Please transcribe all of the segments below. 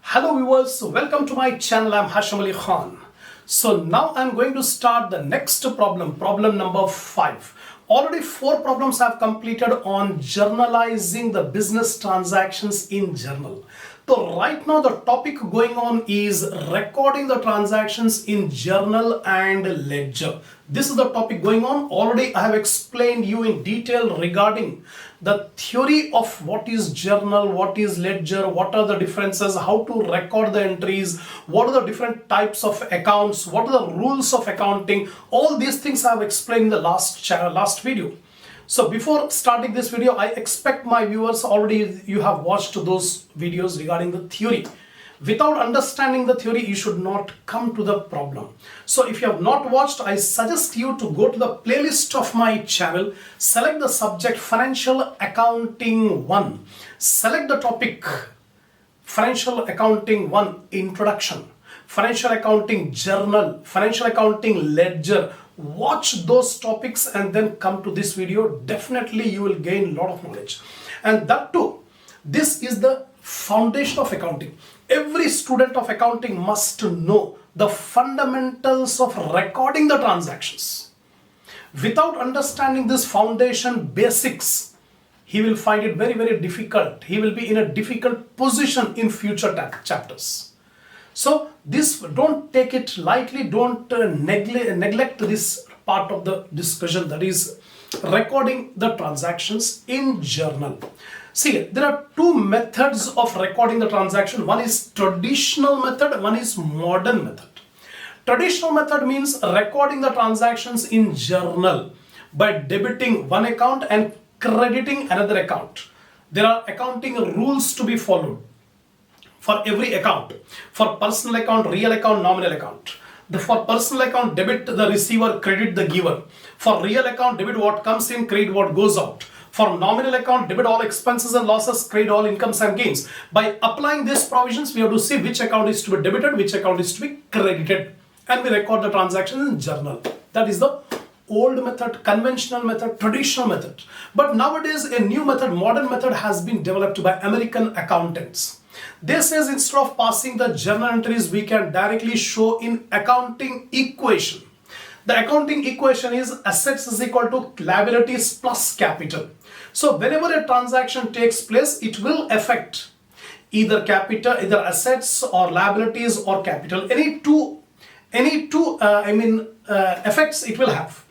Hello viewers, welcome to my channel. I'm Hasham. So now I'm going to start the next problem number 5. Already 4 problems I've completed on journalizing the business transactions in journal. So right now the topic going on is recording the transactions in journal and ledger. This is the topic going on. Already I have explained you in detail regarding the theory of what is journal, what is ledger, what are the differences, how to record the entries, what are the different types of accounts, what are the rules of accounting. All these things I have explained in the last video. So before starting this video, I expect my viewers already you have watched those videos regarding the theory. Without understanding the theory, you should not come to the problem. So if you have not watched, I suggest you to go to the playlist of my channel, select the subject Financial Accounting 1, select the topic Financial Accounting 1 Introduction, Financial Accounting Journal, Financial Accounting Ledger. Watch those topics and then come to this video. Definitely you will gain a lot of knowledge. And that too, this is the foundation of accounting. Every student of accounting must know the fundamentals of recording the transactions. Without understanding this foundation basics, he will find it very difficult. He will be in a difficult position in future chapters. So this, don't take it lightly, don't neglect this part of the discussion, that is recording the transactions in journal. See, there are 2 methods of recording the transaction. One is traditional method, one is modern method. Traditional method means recording the transactions in journal by debiting one account and crediting another account. There are accounting rules to be followed for every account. For personal account, real account, nominal account. For personal account, debit the receiver, credit the giver. For real account, debit what comes in, credit what goes out. For nominal account, debit all expenses and losses, credit all incomes and gains. By applying these provisions, we have to see which account is to be debited, which account is to be credited. And we record the transaction in journal. That is the old method, conventional method, traditional method. But nowadays, a new method, modern method has been developed by American accountants. They says instead of passing the journal entries, we can directly show in accounting equation. The accounting equation is assets is equal to liabilities plus capital. So whenever a transaction takes place, it will affect either capital, either assets or liabilities or capital. Any two effects it will have.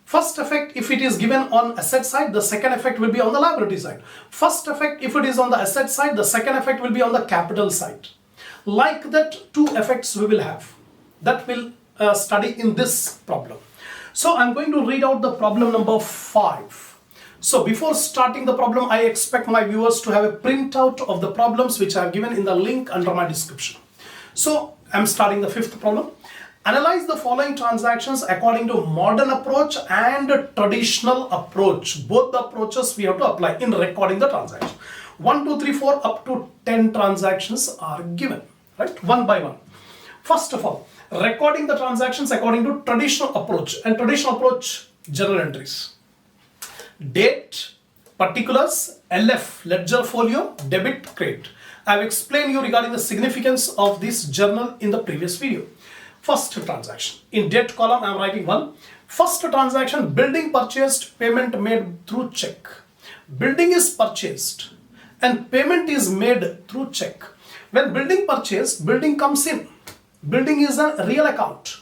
First effect, if it is given on asset side, the second effect will be on the liability side. First effect, if it is on the asset side, the second effect will be on the capital side. Like that, 2 effects we will have. That will study in this problem. So I'm going to read out the problem number 5. So before starting the problem, I expect my viewers to have a printout of the problems which I have given in the link under my description. So I'm starting the 5th problem. Analyze the following transactions according to modern approach and traditional approach. Both the approaches we have to apply in recording the transaction. 1, 2, 3, 4 up to 10 transactions are given, right? One by one. First of all, recording the transactions according to traditional approach. And traditional approach, journal entries. Date, particulars, LF, ledger folio, debit, credit. I have explained you regarding the significance of this journal in the previous video. First transaction. In date column, I am writing 1. First transaction, building purchased, payment made through check. Building is purchased and payment is made through check. When building purchased, building comes in. Building is a real account.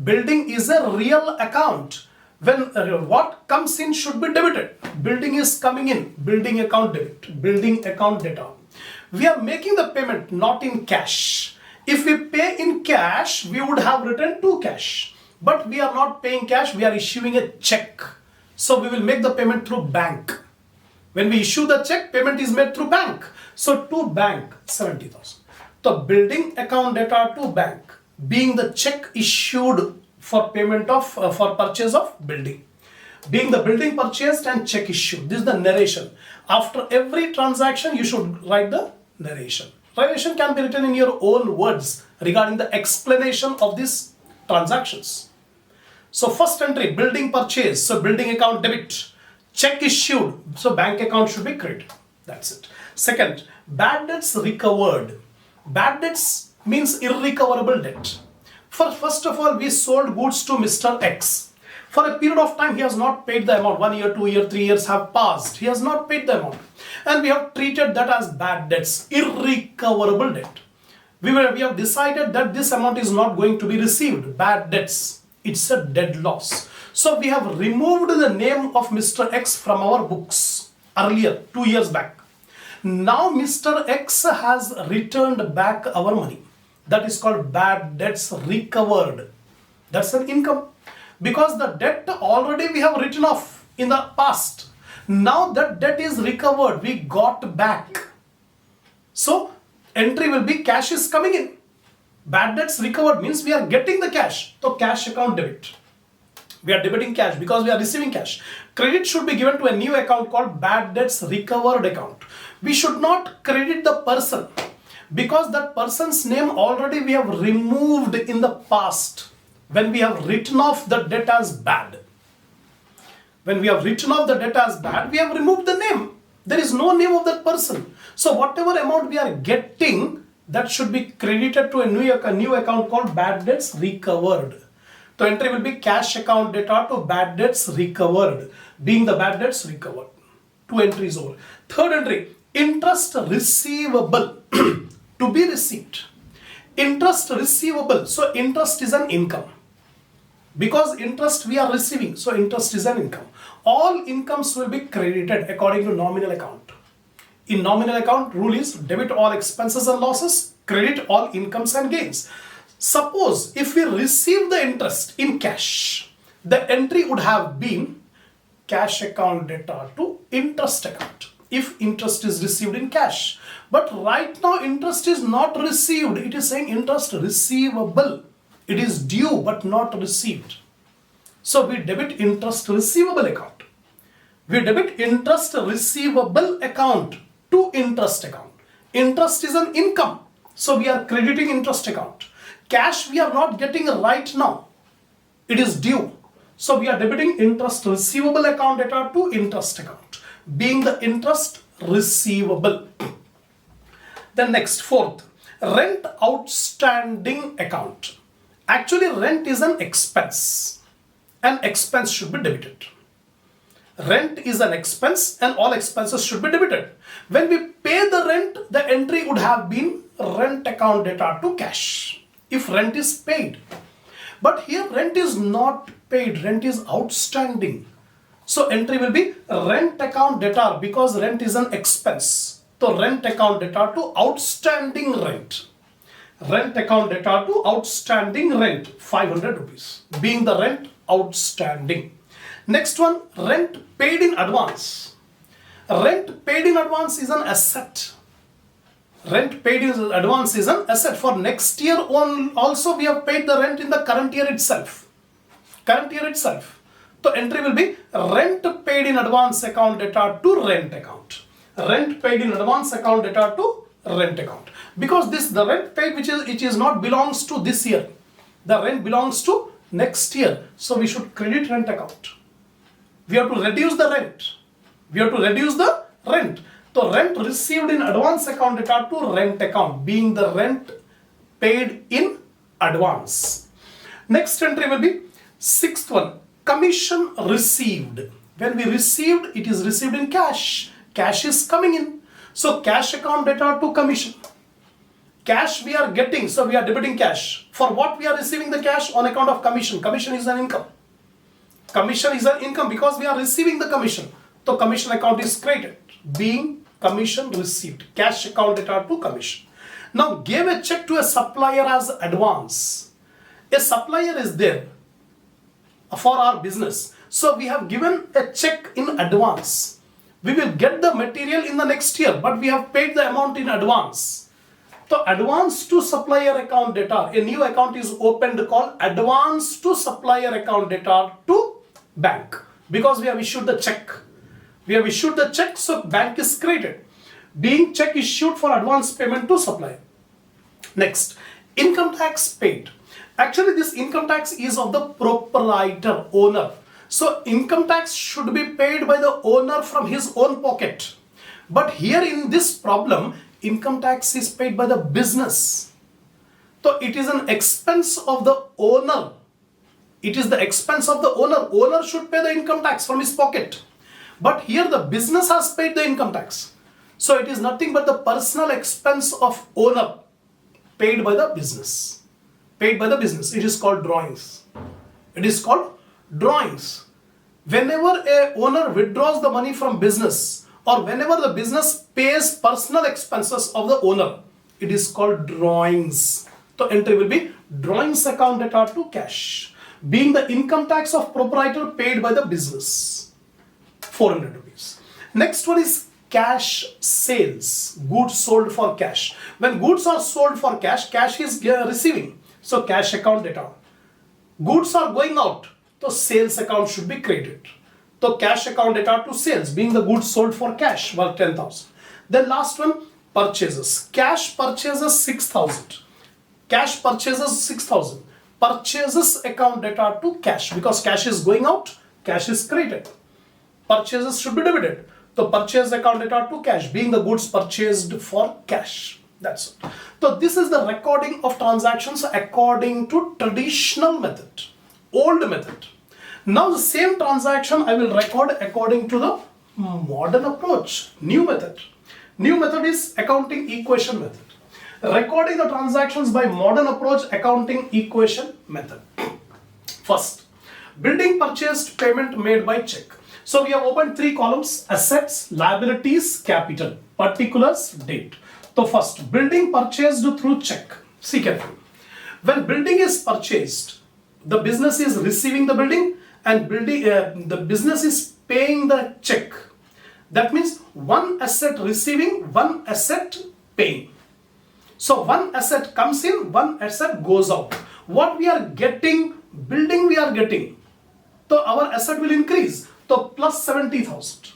Building is a real account. When what comes in should be debited. Building is coming in. Building account debit. Building account debit. We are making the payment not in cash. If we pay in cash, we would have written to cash. But we are not paying cash, we are issuing a check. So we will make the payment through bank. When we issue the check, payment is made through bank. So to bank, 70,000. The building account data to bank, being the check issued for payment of, for purchase of building. Being the building purchased and check issued. This is the narration. After every transaction, you should write the narration. Narration can be written in your own words regarding the explanation of these transactions. So first entry, building purchase, so building account debit. Check issued, so bank account should be credit. That's it. Second, bad debts recovered. Bad debts means irrecoverable debt. First of all, we sold goods to Mr. X. For a period of time, he has not paid the amount. 1 year, 2 years, 3 years have passed. He has not paid the amount. And we have treated that as bad debts, irrecoverable debt. We have decided that this amount is not going to be received. Bad debts. It's a dead loss. So we have removed the name of Mr. X from our books earlier, 2 years back. Now Mr. X has returned back our money. That is called bad debts recovered. That's an income. Because the debt already we have written off in the past. Now that debt is recovered, we got back. So entry will be cash is coming in. Bad debts recovered means we are getting the cash. So cash account debit. We are debiting cash because we are receiving cash. Credit should be given to a new account called bad debts recovered account. We should not credit the person because that person's name already we have removed in the past when we have written off the debt as bad. When we have written off the debt as bad, we have removed the name. There is no name of that person. So whatever amount we are getting, that should be credited to a new account called bad debts recovered. So entry will be cash account data to bad debts recovered, being the bad debts recovered. 2 entries over. Third entry, interest receivable to be received. Interest receivable. So interest is an income. Because interest we are receiving, so interest is an income. All incomes will be credited according to nominal account. In nominal account, rule is debit all expenses and losses, credit all incomes and gains. Suppose if we receive the interest in cash, the entry would have been cash account data to interest account if interest is received in cash. But right now interest is not received. It is saying interest receivable. It is due but not received. So we debit interest receivable account. We debit interest receivable account to interest account. Interest is an income. So we are crediting interest account. Cash we are not getting right now. It is due. So we are debiting interest receivable account data to interest account, being the interest receivable. Then next, fourth, rent outstanding account. Actually, rent is an expense. An expense should be debited. Rent is an expense and all expenses should be debited. When we pay the rent, the entry would have been rent account data to cash if rent is paid. But here rent is not paid, rent is outstanding. So entry will be rent account data because rent is an expense. So rent account data to outstanding rent. Rent account data to outstanding rent, 500 rupees, being the rent outstanding. Next one, rent paid in advance. Rent paid in advance is an asset. Rent paid in advance is an asset. For next year on also we have paid the rent in the current year itself. Current year itself. So entry will be rent paid in advance account data to rent account. Rent paid in advance account data to rent account. Because the rent paid which is not belongs to this year. The rent belongs to next year. So we should credit rent account. We have to reduce the rent. We have to reduce the rent. So rent received in advance account data to rent account, being the rent paid in advance. Next entry will be sixth one, commission received. When we received, it is received in cash. Cash is coming in. So cash account data to commission. Cash we are getting, so we are debiting cash. For what we are receiving the cash? On account of commission. Commission is an income. Commission is an income because we are receiving the commission. So commission account is created, being commission received. Cash account data to commission. Now gave a check to a supplier as advance. A supplier is there for our business. So we have given a check in advance. We will get the material in the next year, but we have paid the amount in advance. So advance to supplier account data. A new account is opened called advance to supplier account data to bank. Because we have issued the check. We have issued the check, so bank is created. Being check issued for advance payment to supplier. Next, income tax paid. Actually, this income tax is of the proprietor, owner. So income tax should be paid by the owner from his own pocket. But here in this problem, income tax is paid by the business. So it is an expense of the owner. It is the expense of the owner. Owner should pay the income tax from his pocket. But here the business has paid the income tax. So it is nothing but the personal expense of owner paid by the business. Paid by the business. It is called drawings. It is called drawings. Whenever a owner withdraws the money from business, or whenever the business pays personal expenses of the owner, it is called drawings. So entry will be drawings account debtor to cash, being the income tax of proprietor paid by the business, 400 rupees. Next one is cash sales, goods sold for cash. When goods are sold for cash, cash is receiving, so cash account debtor. Goods are going out, so sales account should be credited. So cash account debtor to sales, being the goods sold for cash, worth 10,000. Then last one, purchases. Cash purchases 6,000. Cash purchases 6,000. Purchases account debtor to cash, because cash is going out, cash is credited. Purchases should be debited. So purchase account debtor to cash, being the goods purchased for cash. That's it. So this is the recording of transactions according to traditional method, old method. Now the same transaction I will record according to the modern approach, new method. New method is accounting equation method. Recording the transactions by modern approach, accounting equation method. First, building purchased, payment made by check. So we have opened three columns: assets, liabilities, capital, particulars, date. So first, building purchased through check. See carefully. When building is purchased, the business is receiving the building, and the business is paying the check. That means one asset receiving, one asset paying. So one asset comes in, one asset goes out. What we are getting, building we are getting. So our asset will increase. So plus 70,000.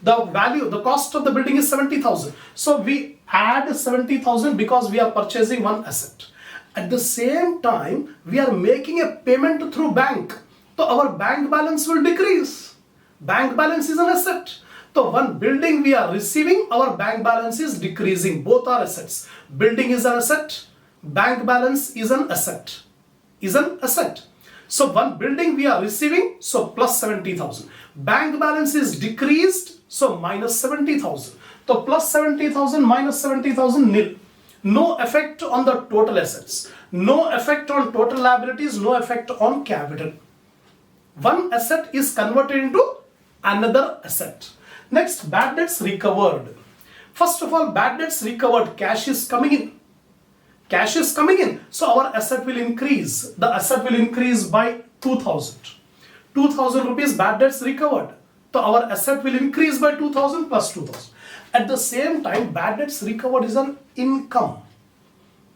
The value, the cost of the building is 70,000. So we add 70,000 because we are purchasing one asset. At the same time, we are making a payment through bank. So our bank balance will decrease. Bank balance is an asset. So one building we are receiving, our bank balance is decreasing. Both are assets. Building is an asset. Bank balance is an asset. Is an asset. So one building we are receiving, so plus 70,000. Bank balance is decreased, so minus 70,000. So plus 70,000 minus 70,000 nil. No effect on the total assets. No effect on total liabilities. No effect on capital. One asset is converted into another asset. Next, bad debts recovered. First of all, bad debts recovered. Cash is coming in. Cash is coming in. So our asset will increase. The asset will increase by 2,000. 2,000 rupees bad debts recovered. So our asset will increase by 2,000 plus 2,000. At the same time, bad debts recovered is an income.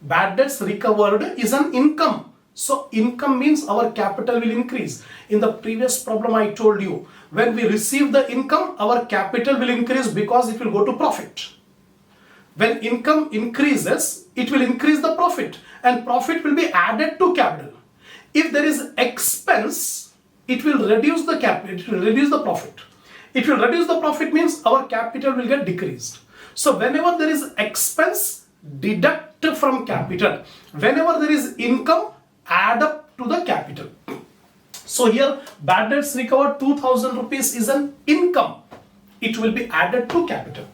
Bad debts recovered is an income. So income means our capital will increase. In the previous problem I told you, when we receive the income, our capital will increase because it will go to profit. When income increases, it will increase the profit, and profit will be added to capital. If there is expense, it will reduce the capital, it will reduce the profit. It will reduce the profit means our capital will get decreased. So whenever there is expense, deduct from capital. Whenever there is income, add up to the capital. So here bad debts recovered 2,000 rupees is an income. It will be added to capital.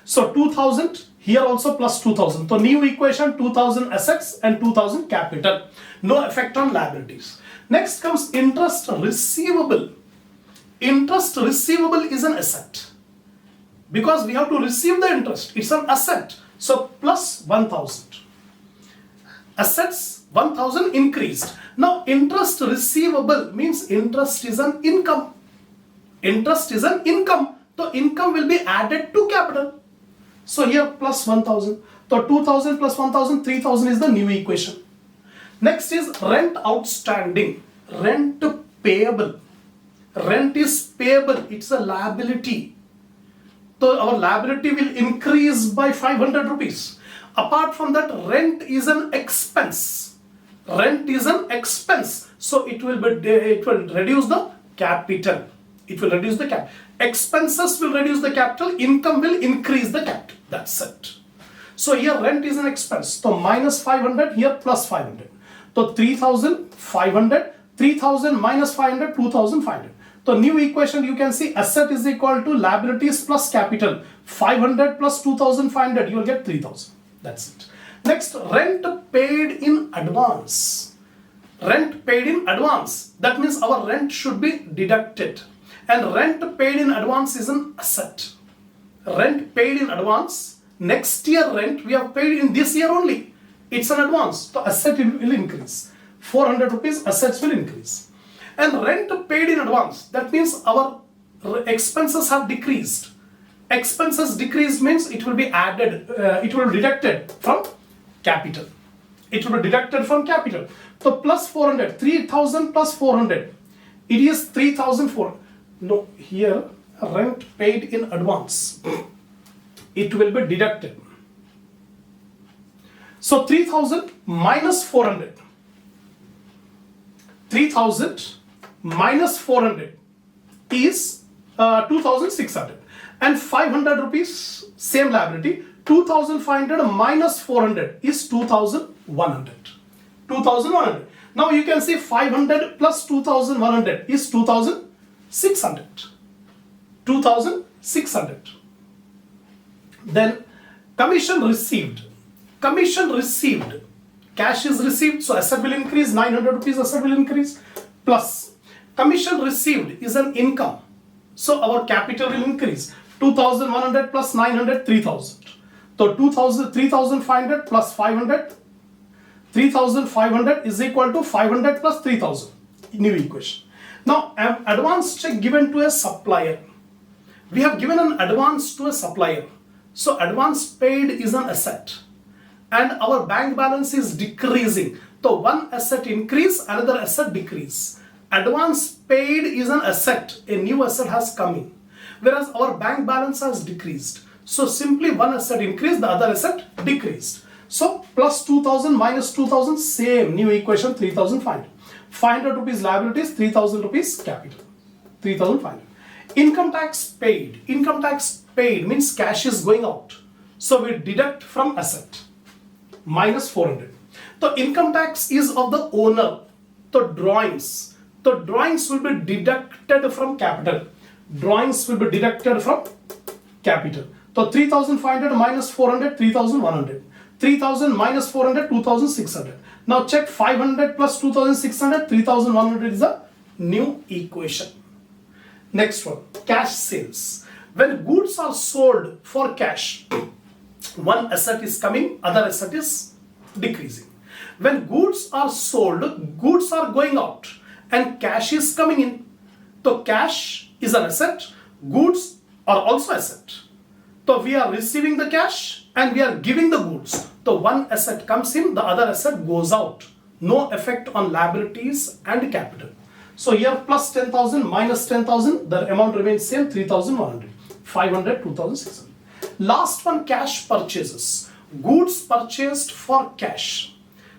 So 2,000 here also plus 2,000. So new equation, 2,000 assets and 2,000 capital. No effect on liabilities. Next comes interest receivable. Interest receivable is an asset. Because we have to receive the interest. It's an asset. So plus 1,000. Assets 1,000 increased. Now interest receivable means interest is an income. Interest is an income. So income will be added to capital. So here plus 1,000. So 2,000 plus 1,000, 3,000 is the new equation. Next is rent outstanding. Rent payable. Rent is payable. It's a liability. So our liability will increase by 500 rupees. Apart from that, rent is an expense. Rent is an expense. So it will reduce the capital. It will reduce the Expenses will reduce the capital, income will increase the capital. That's it. So here rent is an expense. So minus 500, here plus 500. So 3,500, 3,000 minus 500, 2,500. So new equation you can see asset is equal to liabilities plus capital. 500 plus 2,500, you will get 3,000. That's it. Next, rent paid in advance. Rent paid in advance. That means our rent should be deducted. And rent paid in advance is an asset. Rent paid in advance. Next year rent we have paid in this year only. It's an advance. So asset will increase. 400 rupees assets will increase. And rent paid in advance. That means our expenses have decreased. Expenses decreased means it will be added. It will be deducted from capital. It will be deducted from capital. So plus 400. 3,000 plus 400. It is 3,400. No, here rent paid in advance. It will be deducted. So 3,000 minus 400. 3,000 minus 400 is 2,600. And 500 rupees, same liability. 2,500 minus 400 is 2,100. 2,100. Now you can see 500 plus 2,100 is 2,600. 2,600. Then commission received. Commission received. Cash is received, so asset will increase. 900 rupees asset will increase. Plus commission received is an income. So our capital will increase. 2,100 plus 900, 3,000. So 3,500 plus 500. 3,500 is equal to 500 plus 3,000. New equation. Now advance check given to a supplier. We have given an advance to a supplier. So advance paid is an asset. And our bank balance is decreasing. So one asset increase, another asset decrease. Advance paid is an asset. A new asset has come in. Whereas our bank balance has decreased. So simply one asset increased, the other asset decreased. So plus 2,000 minus 2,000, same new equation, 3,500. 500 rupees liabilities, 3,000 rupees capital. 3,500. Income tax paid. Income tax paid means cash is going out. So we deduct from asset. Minus 400. The income tax is of the owner. The drawings. The drawings will be deducted from capital. Drawings will be deducted from capital. So 3,500 minus 400, 3,100. 3,000 minus 400, 2,600. Now check 500 plus 2,600, 3,100 is a new equation. Next one, cash sales. When goods are sold for cash, one asset is coming, other asset is decreasing. When goods are sold, goods are going out and cash is coming in. So cash is an asset, goods are also asset. So we are receiving the cash and we are giving the goods. So one asset comes in, the other asset goes out. No effect on liabilities and capital. So here plus 10,000 minus 10,000, the amount remains same, 3,100. 500, 2,600. Last one, cash purchases. Goods purchased for cash.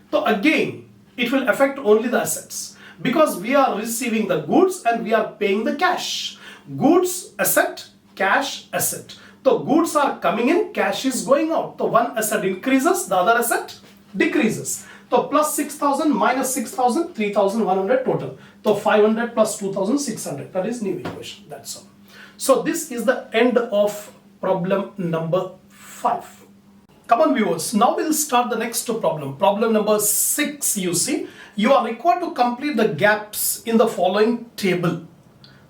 So again, it will affect only the assets. Because we are receiving the goods and we are paying the cash. Goods, asset, cash, asset. So goods are coming in, cash is going out. So one asset increases, the other asset decreases. So plus 6,000 minus 6,000, 3,100 total. So 500 plus 2,600. That is new equation. That's all. So this is the end of problem number 5. Come on viewers, now we'll start the next problem. Problem number 6, you see. You are required to complete the gaps in the following table.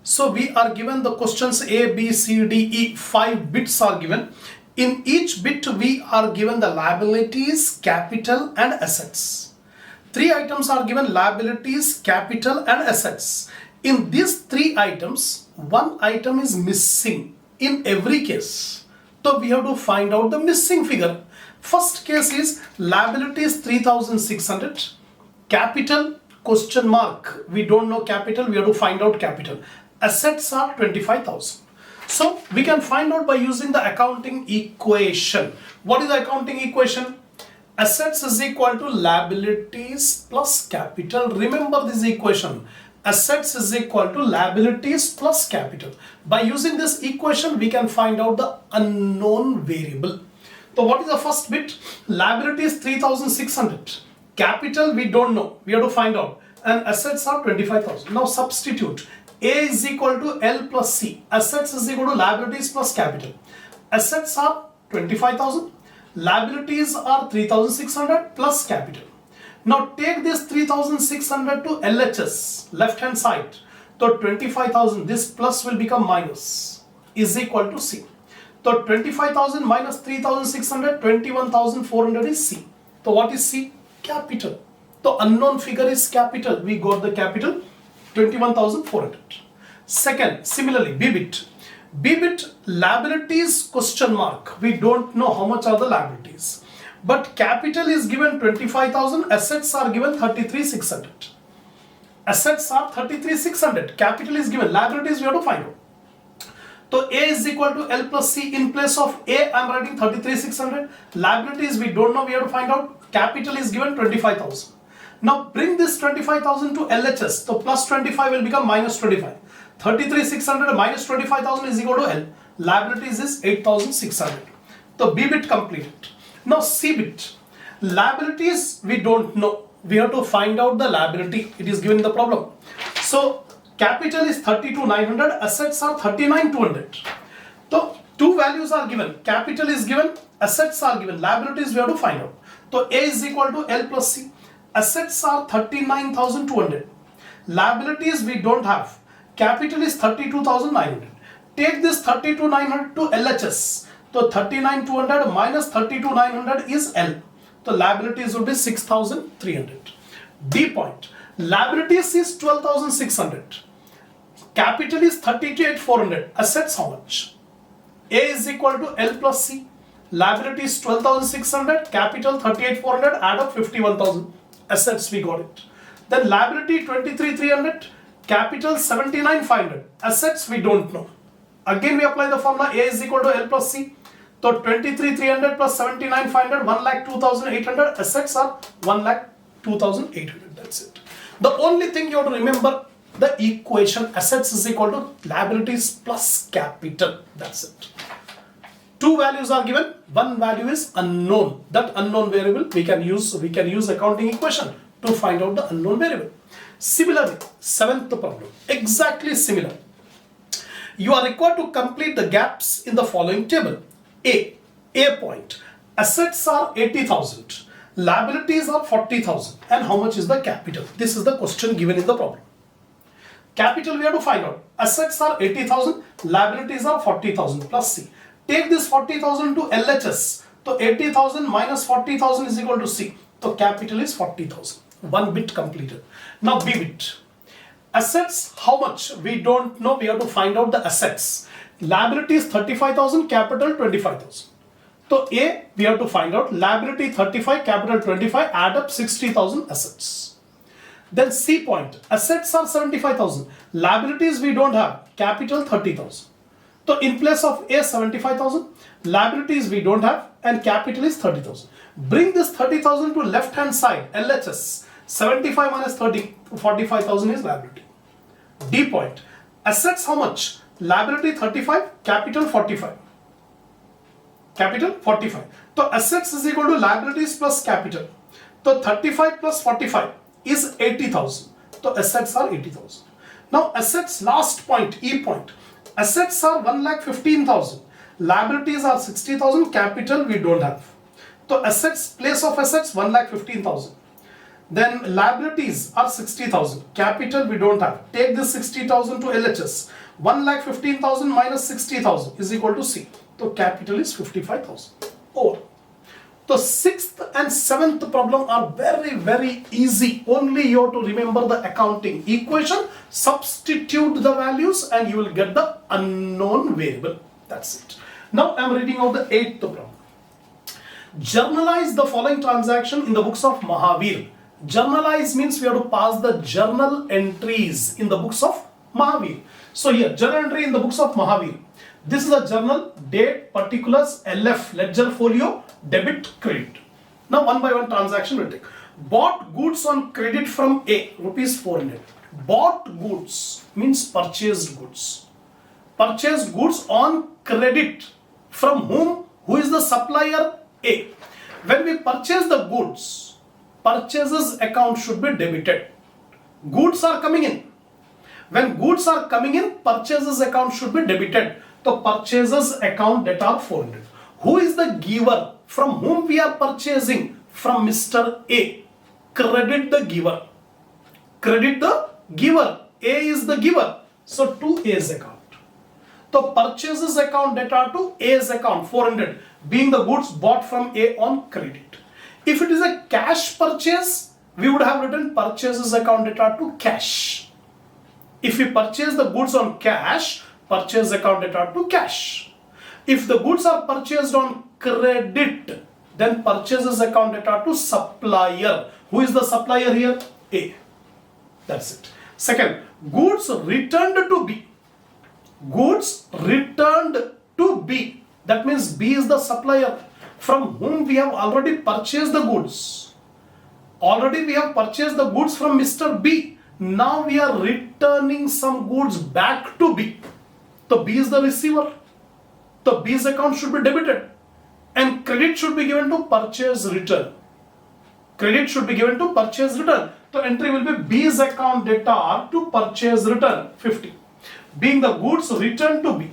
So we are given the questions A, B, C, D, E. 5 bits are given. In each bit we are given the liabilities, capital and assets. 3 items are given: liabilities, capital and assets. In these 3 items, 1 item is missing in every case. So we have to find out the missing figure. First case is liabilities 3,600, capital question mark. We don't know capital, we have to find out capital. Assets are 25,000. So we can find out by using the accounting equation. What is the accounting equation? Assets is equal to liabilities plus capital. Remember this equation. assets is equal to liabilities plus capital. By using this equation, we can find out the unknown variable. So what is the first bit? Liability is 3,600. Capital we don't know. We have to find out. And assets are 25,000. Now substitute. A is equal to L plus C. Assets is equal to liabilities plus capital. Assets are 25,000. Liabilities are 3,600 plus capital. Now take this 3,600 to LHS, left hand side. So 25,000, this plus will become minus, is equal to C. So 25,000 minus 3,600, 21,400 is C. So what is C? Capital. The unknown figure is capital. We got the capital 21,400. Second, similarly, B bit. B bit, liabilities question mark. We don't know how much are the liabilities. But capital is given 25,000, assets are given 33,600. Assets are 33,600, capital is given, liabilities we have to find out. So A is equal to L plus C. In place of A, I am writing 33,600. Liabilities we don't know, we have to find out. Capital is given 25,000. Now bring this 25,000 to LHS. So plus 25 will become minus 25. 33,600 minus 25,000 is equal to L. Liabilities is 8,600. So B bit completed. Now C bit. Liabilities we don't know. We have to find out the liability. It is given in the problem. So capital is 32,900. Assets are 39,200. So two values are given. Capital is given. Assets are given. Liabilities we have to find out. So A is equal to L plus C. Assets are 39,200. Liabilities we don't have. Capital is 32,900. Take this 32,900 to LHS. So 39,200 minus 32,900 is L. The liabilities would be 6,300. D point. Liabilities is 12,600. Capital is 38,400. Assets how much? A is equal to L plus C. Liabilities 12,600. Capital 38,400. Add up 51,000. Assets we got it. Then liability 23,300. Capital 79,500. Assets we don't know. Again we apply the formula. A is equal to L plus C. So 23,300 plus 79,500, 1,02,800. Assets are 1,02,800. That's it. The only thing you have to remember, the equation assets is equal to liabilities plus capital. That's it. Two values are given. One value is unknown. That unknown variable we can use accounting equation to find out the unknown variable. Similarly, seventh problem. Exactly similar. You are required to complete the gaps in the following table. A point. Assets are 80,000. Liabilities are 40,000. And how much is the capital? This is the question given in the problem. Capital we have to find out. Assets are 80,000. Liabilities are 40,000 plus C. Take this 40,000 to LHS. So 80,000 minus 40,000 is equal to C. So capital is 40,000. One bit completed. Now B bit. Assets, how much? We don't know. We have to find out the assets. Liabilities 35,000, capital 25,000. So A, we have to find out. Liability 35, capital 25, add up 60,000 assets. Then C point. Assets are 75,000. Liabilities we don't have. Capital 30,000. So in place of A 75,000, liabilities we don't have, and capital is 30,000. Bring this 30,000 to left hand side, LHS. 75 minus 30, 45,000 is liability. D point. Assets how much? Liability 35, capital 45. Capital 45. So assets is equal to liabilities plus capital. So 35 plus 45 is 80,000. So assets are 80,000. Now assets last point, E point. Assets are 1,15,000. Liabilities are 60,000. Capital we don't have. So assets, place of assets 1,15,000. Then liabilities are 60,000. Capital we don't have. Take this 60,000 to LHS. 1,15,000 minus 60,000 is equal to C. So capital is 55,000. Or the sixth and seventh problem are very, very easy. Only you have to remember the accounting equation, substitute the values, and you will get the unknown variable. That's it. Now I am reading out the eighth problem. Journalize the following transaction in the books of Mahavir. Journalize means we have to pass the journal entries in the books of Mahavir. So here, journal entry in the books of Mahavir. This is a journal, date, particulars, LF, ledger folio, debit, credit. Now one by one transaction will take. Bought goods on credit from A, rupees 400. Bought goods means purchased goods. Purchased goods on credit. From whom? Who is the supplier? A. When we purchase the goods, purchases account should be debited. Goods are coming in. When goods are coming in, purchases account should be debited. So purchases account debtor 400. Who is the giver? From whom we are purchasing? From Mr. A. Credit the giver. Credit the giver. A is the giver. So to A's account. So purchases account debtor to A's account 400, being the goods bought from A on credit. If it is a cash purchase, we would have written purchases account debtor to cash. If we purchase the goods on cash, purchase account debtor to cash. If the goods are purchased on credit, then purchases account debtor to supplier. Who is the supplier here? A. That's it. Second, goods returned to B. Goods returned to B. That means B is the supplier from whom we have already purchased the goods. Already we have purchased the goods from Mr. B. Now we are returning some goods back to B. So B is the receiver. So B's account should be debited. And credit should be given to purchase return. Credit should be given to purchase return. So entry will be B's account debtor to purchase return 50. Being the goods returned to B.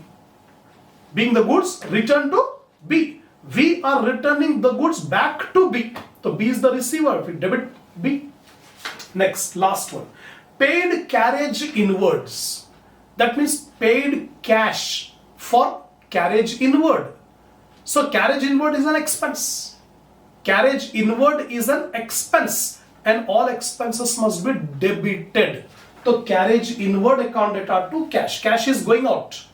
Being the goods returned to B. We are returning the goods back to B. So B is the receiver. We debit B. Next, last one. Paid carriage inwards. That means paid cash for carriage inward. So carriage inward is an expense. Carriage inward is an expense and all expenses must be debited. So carriage inward account debtor to cash. Cash is going out.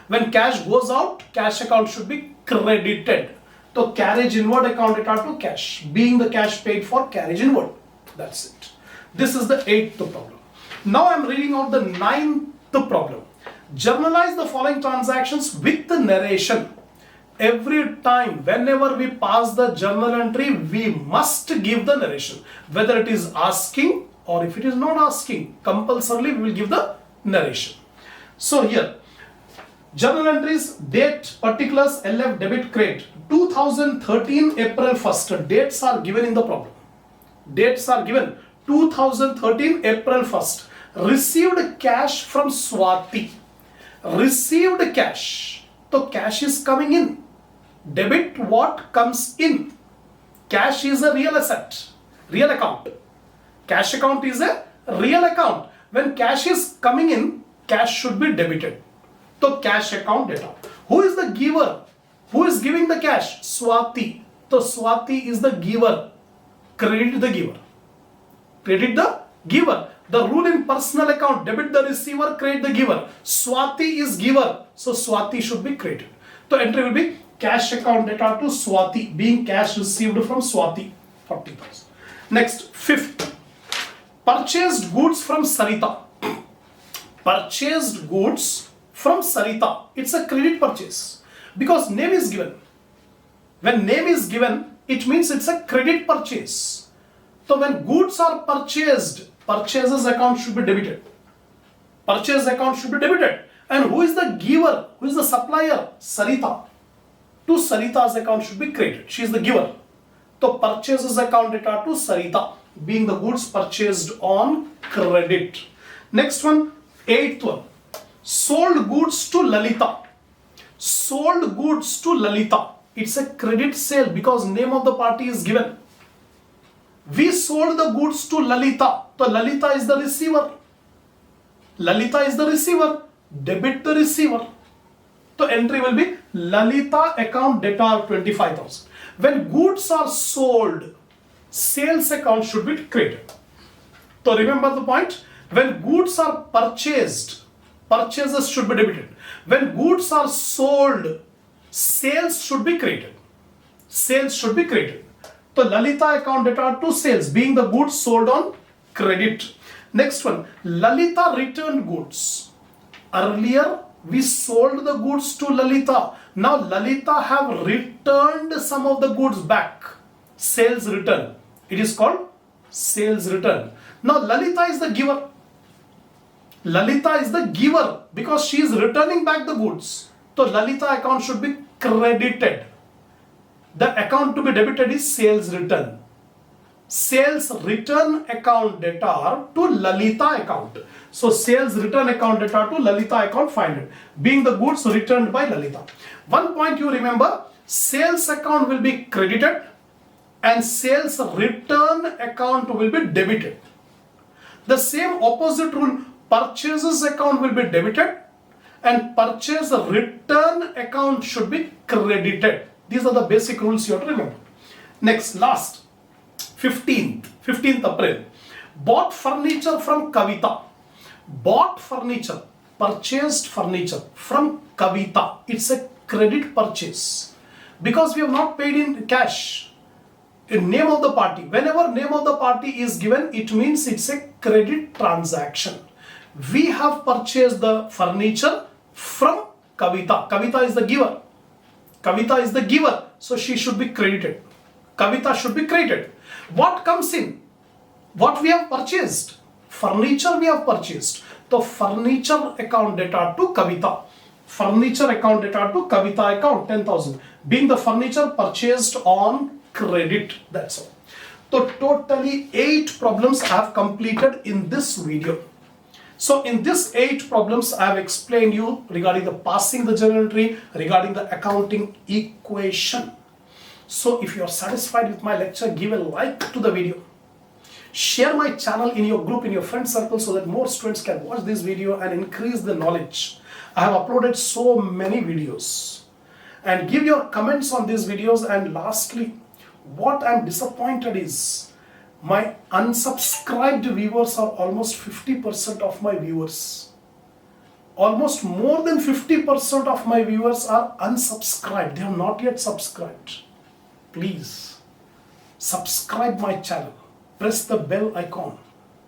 When cash goes out, cash account should be credited. So carriage inward account debtor to cash, being the cash paid for carriage inward. That's it. This is the 8th problem. Now I am reading out the 9th problem. Journalize the following transactions with the narration. Every time, whenever we pass the journal entry, we must give the narration. Whether it is asking or if it is not asking, compulsorily we will give the narration. So here, journal entries, date, particulars, LF, debit, credit. 2013 April 1st. Dates are given in the problem. Dates are given. 2013 April 1st. Received cash from Swati. Received cash. So cash is coming in. Debit what comes in. Cash is a real asset. Real account. Cash account is a real account. When cash is coming in, cash should be debited. So cash account debtor. Who is the giver? Who is giving the cash? Swati. So Swati is the giver. Credit the giver. Credit the giver. The rule in personal account, debit the receiver, credit the giver. Swati is giver. So Swati should be credited. So entry will be cash account debtor to Swati, being cash received from Swati, 40,000. Next, 5th. Purchased goods from Sarita. Purchased goods from Sarita. It's a credit purchase because name is given. When name is given, it means it's a credit purchase. So when goods are purchased, purchases account should be debited. Purchase account should be debited. And who is the giver? Who is the supplier? Sarita. To Sarita's account should be credited. She is the giver. So purchases account debtor to Sarita, being the goods purchased on credit. Next one, 8th one. Sold goods to Lalita. Sold goods to Lalita. It's a credit sale because name of the party is given. We sold the goods to Lalita. So Lalita is the receiver. Lalita is the receiver. Debit the receiver. So entry will be Lalita account debtor 25,000. When goods are sold, sales account should be credited. So remember the point. When goods are purchased, purchases should be debited. When goods are sold, sales should be credited. Sales should be credited. So Lalita account debtor to sales, being the goods sold on credit. Next one, Lalita returned goods. Earlier we sold the goods to Lalita. Now Lalita have returned some of the goods back. Sales return. It is called sales return. Now Lalita is the giver. Lalita is the giver because she is returning back the goods. So Lalita account should be credited. The account to be debited is sales return. Sales return account debtor to Lalita account. So sales return account debtor to Lalita account, find it. Being the goods returned by Lalita. One point you remember, sales account will be credited and sales return account will be debited. The same opposite rule, purchases account will be debited and purchase return account should be credited. These are the basic rules you have to remember. Next, last. 15th April. Bought furniture from Kavita. Bought furniture, purchased furniture from Kavita. It's a credit purchase because we have not paid in cash. In name of the party. Whenever name of the party is given, it means it's a credit transaction. We have purchased the furniture from Kavita. Kavita is the giver. Kavita is the giver. So she should be credited. Kavita should be credited. What comes in? What we have purchased? Furniture we have purchased. The furniture account debtor to Kavita. Furniture account debtor to Kavita account 10,000. Being the furniture purchased on credit. That's all. So totally 8 problems I have completed in this video. So in this 8 problems I have explained you regarding the passing the journal entry, regarding the accounting equation. So if you are satisfied with my lecture, give a like to the video. Share my channel in your group, in your friend circle so that more students can watch this video and increase the knowledge. I have uploaded so many videos. And give your comments on these videos. And lastly, what I am disappointed is my unsubscribed viewers are almost 50% of my viewers. Almost more than 50% of my viewers are unsubscribed. They have not yet subscribed. Please subscribe my channel, press the bell icon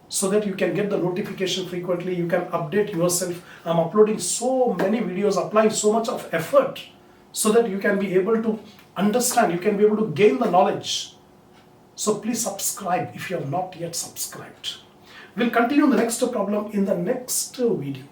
so that you can get the notification frequently, you can update yourself. I'm uploading so many videos, applying so much of effort so that you can be able to understand, you can be able to gain the knowledge. So please subscribe if you have not yet subscribed. We'll continue the next problem in the next video.